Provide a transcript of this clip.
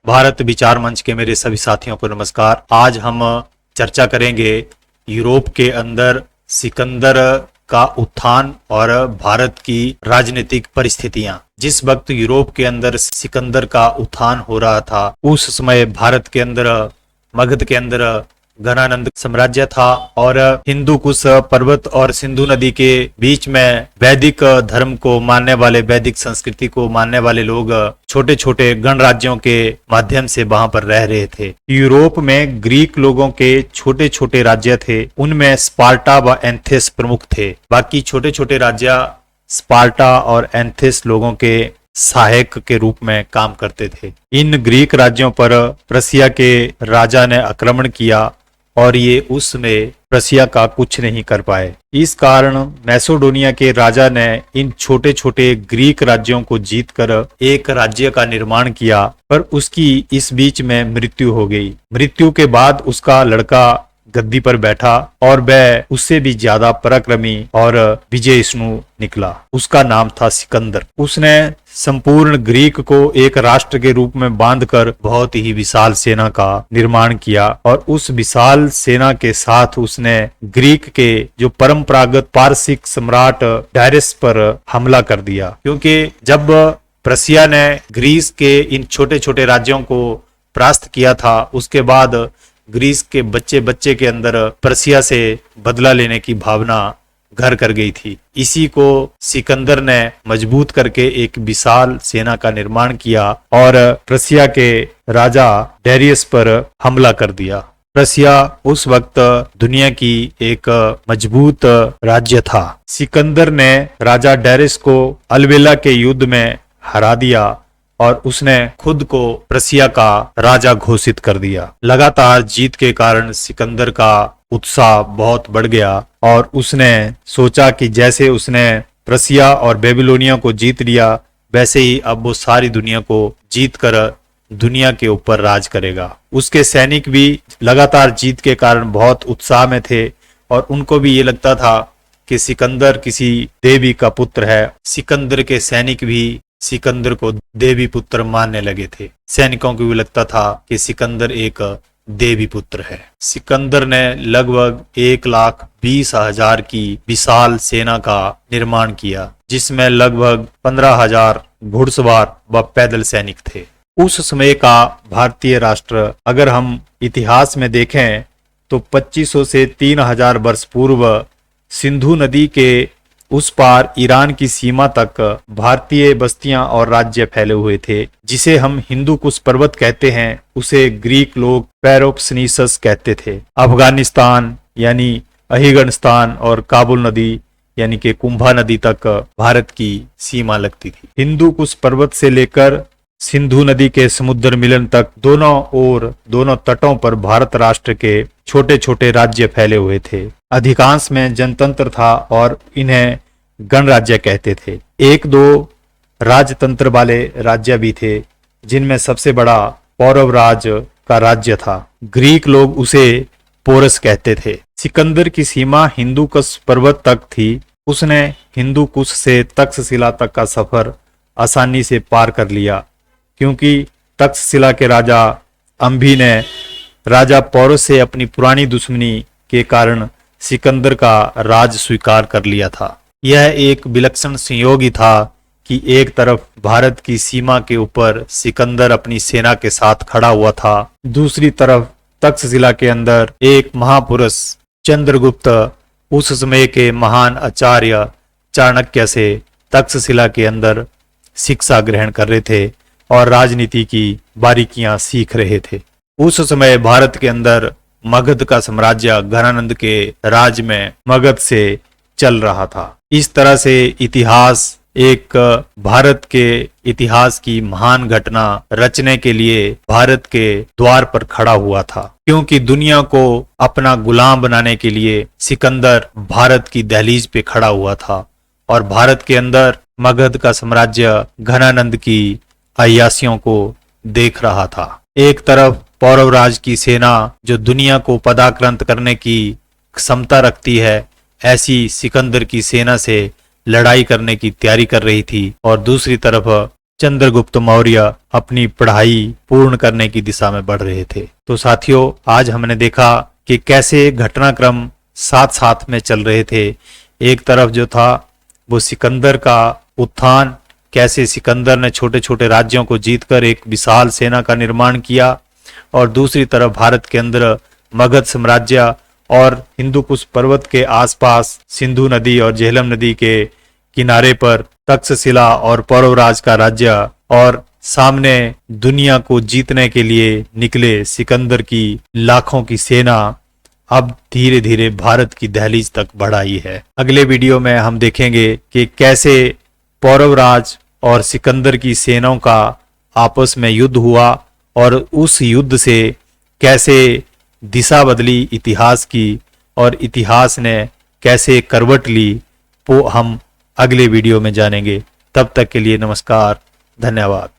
भारत विचार मंच के मेरे सभी साथियों को नमस्कार। आज हम चर्चा करेंगे यूरोप के अंदर सिकंदर का उत्थान और भारत की राजनीतिक परिस्थितियां। जिस वक्त यूरोप के अंदर सिकंदर का उत्थान हो रहा था, उस समय भारत के अंदर मगध के अंदर घनानंद साम्राज्य था और हिंदू कुश पर्वत और सिंधु नदी के बीच में वैदिक धर्म को मानने वाले, वैदिक संस्कृति को मानने वाले लोग छोटे छोटे गणराज्यों के माध्यम से वहां पर रह रहे थे। यूरोप में ग्रीक लोगों के छोटे छोटे राज्य थे, उनमें स्पार्टा व एथेंस प्रमुख थे। बाकी छोटे छोटे राज्य स्पार्टा और एथेंस लोगों के सहायक के रूप में काम करते थे। इन ग्रीक राज्यों पर प्रसिया के राजा ने आक्रमण किया और ये उसमें प्रसिया का कुछ नहीं कर पाए। इस कारण मैसेडोनिया के राजा ने इन छोटे छोटे ग्रीक राज्यों को जीतकर एक राज्य का निर्माण किया, पर उसकी इस बीच में मृत्यु हो गई। मृत्यु के बाद उसका लड़का गद्दी पर बैठा और वह उससे भी ज्यादा पराक्रमी और विजयिष्णु निकला। उसका नाम था सिकंदर। उसने संपूर्ण ग्रीक को एक राष्ट्र के रूप में बांधकर बहुत ही विशाल सेना का निर्माण किया और उस विशाल सेना के साथ उसने ग्रीक के जो परंपरागत पारसिक सम्राट डायरस पर हमला कर दिया। क्योंकि जब प्रसिया ने ग्रीस के इन छोटे छोटे राज्यों को परास्त किया था, उसके बाद ग्रीस के बच्चे बच्चे के अंदर प्रसिया से बदला लेने की भावना घर कर गई थी। इसी को सिकंदर ने मजबूत करके एक विशाल सेना का निर्माण किया और प्रसिया के राजा डेरियस पर हमला कर दिया। प्रसिया उस वक्त दुनिया की एक मजबूत राज्य था। सिकंदर ने राजा डेरियस को अलबेला के युद्ध में हरा दिया और उसने खुद को प्रसिया का राजा घोषित कर दिया। लगातार जीत के कारण सिकंदर का उत्साह बहुत बढ़ गया और उसने सोचा कि जैसे उसने प्रसिया और बेबीलोनिया को जीत लिया, वैसे ही अब वो सारी दुनिया को जीत कर दुनिया के ऊपर राज करेगा। उसके सैनिक भी लगातार जीत के कारण बहुत उत्साह में थे और उनको भी ये लगता था कि सिकंदर किसी देवी का पुत्र है। सिकंदर के सैनिक भी सिकंदर को देवी पुत्र मानने लगे थे। सैनिकों को भी लगता था कि सिकंदर एक देवी पुत्र है। सिकंदर ने लगभग 1,20,000 की विशाल सेना का निर्माण किया, जिसमें लगभग 15,000 घुड़सवार व पैदल सैनिक थे। उस समय का भारतीय राष्ट्र अगर हम इतिहास में देखें तो 2500 से 3000 वर्ष पूर्व सिंधु नदी के उस पार ईरान की सीमा तक भारतीय बस्तियां और राज्य फैले हुए थे। जिसे हम हिंदू कुश पर्वत कहते हैं, उसे ग्रीक लोग पेरोप्सनीसस कहते थे। अफगानिस्तान यानी अहिगनिस्तान और काबुल नदी यानी कि कुंभा नदी तक भारत की सीमा लगती थी। हिंदू कुश पर्वत से लेकर सिंधु नदी के समुद्र मिलन तक दोनों ओर, दोनों तटों पर भारत राष्ट्र के छोटे छोटे राज्य फैले हुए थे। अधिकांश में जनतंत्र था और इन्हें गणराज्य कहते थे। एक दो राजतंत्र वाले राज्य भी थे, जिनमें सबसे बड़ा पौरव राज का राज्य था। ग्रीक लोग उसे पोरस कहते थे। सिकंदर की सीमा हिंदू कुश पर्वत तक थी। उसने हिंदू कुश से तक्षशिला तक का सफर आसानी से पार कर लिया, क्योंकि तक्षशिला के राजा अंभी ने राजा पौरस से अपनी पुरानी दुश्मनी के कारण सिकंदर का राज स्वीकार कर लिया था। यह एक विलक्षण संयोग ही था कि एक तरफ भारत की सीमा के ऊपर सिकंदर अपनी सेना के साथ खड़ा हुआ था, दूसरी तरफ तक्षशिला के अंदर एक महापुरुष चंद्रगुप्त उस समय के महान आचार्य चाणक्य से तक्षशिला के अंदर शिक्षा ग्रहण कर रहे थे और राजनीति की बारीकियां सीख रहे थे। उस समय भारत के अंदर मगध का साम्राज्य घनानंद के राज में मगध से चल रहा था। इस तरह से इतिहास एक भारत के इतिहास की महान घटना रचने के लिए भारत के द्वार पर खड़ा हुआ था, क्योंकि दुनिया को अपना गुलाम बनाने के लिए सिकंदर भारत की दहलीज पे खड़ा हुआ था और भारत के अंदर मगध का साम्राज्य घनानंद की अय्यासियों को देख रहा था। एक तरफ पौरव राज की सेना जो दुनिया को पदाक्रांत करने की क्षमता रखती है, ऐसी सिकंदर की सेना से लड़ाई करने की तैयारी कर रही थी, और दूसरी तरफ चंद्रगुप्त मौर्य अपनी पढ़ाई पूर्ण करने की दिशा में बढ़ रहे थे। तो साथियों, आज हमने देखा कि कैसे घटनाक्रम साथ साथ में चल रहे थे। एक तरफ जो था वो सिकंदर का उत्थान, कैसे सिकंदर ने छोटे छोटे राज्यों को जीतकर एक विशाल सेना का निर्माण किया, और दूसरी तरफ भारत के अंदर मगध साम्राज्य और हिंदू कुश पर्वत के आसपास सिंधु नदी और झेलम नदी के किनारे पर तक्षशिला और पौरवराज का राज्य, और सामने दुनिया को जीतने के लिए निकले सिकंदर की लाखों की सेना अब धीरे धीरे भारत की दहलीज तक बढ़ आई है। अगले वीडियो में हम देखेंगे कि कैसे पौरवराज और सिकंदर की सेनाओं का आपस में युद्ध हुआ, और उस युद्ध से कैसे दिशा बदली इतिहास की, और इतिहास ने कैसे करवट ली, वो हम अगले वीडियो में जानेंगे। तब तक के लिए नमस्कार, धन्यवाद।